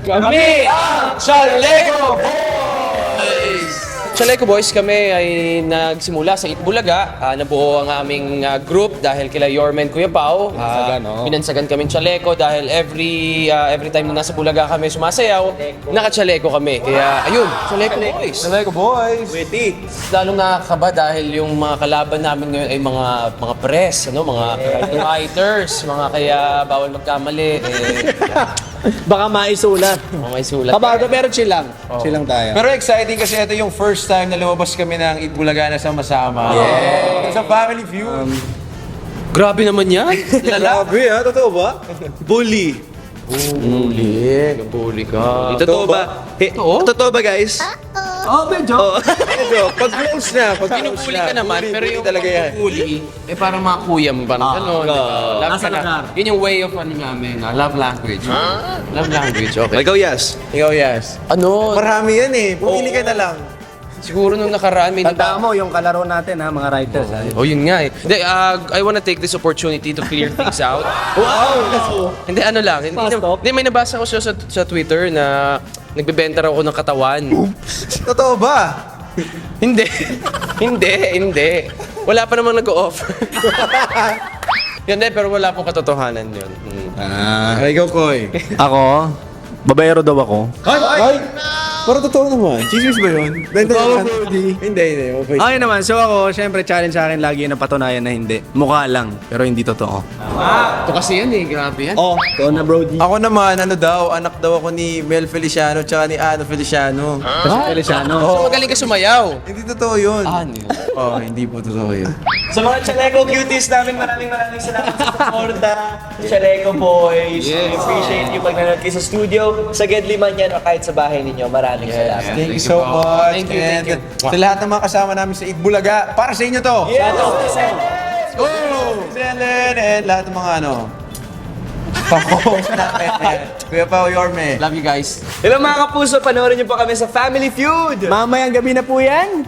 Kami ang Chaleco Boys! Chaleco Boys kami ay nagsimula sa Itbulaga. Nabuo ang aming group dahil kila Yormen Kuya Pao. Binansagan kaming Chaleco dahil every time na nasa Bulaga kami sumasayaw, naka-Chaleco kami. Kaya ayun, Chaleco Boys. Chaleco Boys! Witty. Lalong nakakaba dahil yung mga kalaban namin ngayon ay mga press, mga writers, mga kaya bawal magkamali. Baka maisulat. May sulat. Kabago pero chill lang. Chill lang tayo. Pero exciting kasi ito yung first time na lumabas kami ng Itbulaga na sama-sama. Yeah! Sa Family Feud. Grabe naman yan. Lala. Grabe ha, totoo ba? Bully. Bully ka. Totoo ba? Totoo ba guys? Oh, medyo. Medyo, pag close na, Pinupuli ka naman, pero yung talaga yan. pagpupuli, parang mga kuya mo, parang gano'n. Love ka na. Yun yung way of namin, love language. Love language, okay. Ikaw, Yas. Ikaw, Yas. Ano, Marami yan eh. Pumili ka na lang. siguro nung nakaraan, may Tandaan mo yung kalaro natin ha, mga writers. Oh, yun nga eh. Hindi, I wanna take this opportunity to clear things out. Wow! Hindi, ano lang. Hindi, may nabasa ko sa Twitter na nagbebenta raw ako ng katawan. Totoo ba? Hindi. Hindi. Wala pa namang nag-o-offer. Hindi, pero wala pong katotohanan yun. Ikaw, Koy. Ako, babayero daw ako. Ay! Pero totoo naman. Chismis ba yun? Benta naman. Hindi. Mabait. Okay naman, so ako, syempre challenge sa akin lagi na patunayan na hindi. Mukha lang, pero hindi totoo. Ito kasi yan eh, grabe yan. Oh, ito na Brody. Ako naman, anak daw ako ni Mel Feliciano tsaka ni Ano Feliciano. Kasi Feliciano. So magaling ka sumayaw. Hindi totoo yun. Ano yun? Oh, hindi po totoo yun. Sa mga Chaleco cuties namin, maraming salamat sa suporta. Chaleco Boys. We appreciate you pag nanonood kayo sa studio, sa Gedli man yan, o kahit sa bahay ninyo. Maraming salamat. Thank you so much. Thank you. And sa lahat ng mga kasama namin sa Itbulaga, para sa inyo to. Yeah, Go! Selen and lahat ng mga Pang-host namin. Kuya Pao Yorme. Love you guys. Hello mga kapuso, panoorin niyo po kami sa Family Feud. Mamayang gabi na po yan.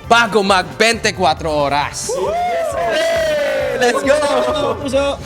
Bago mag 24 oras. Let's go! Puso.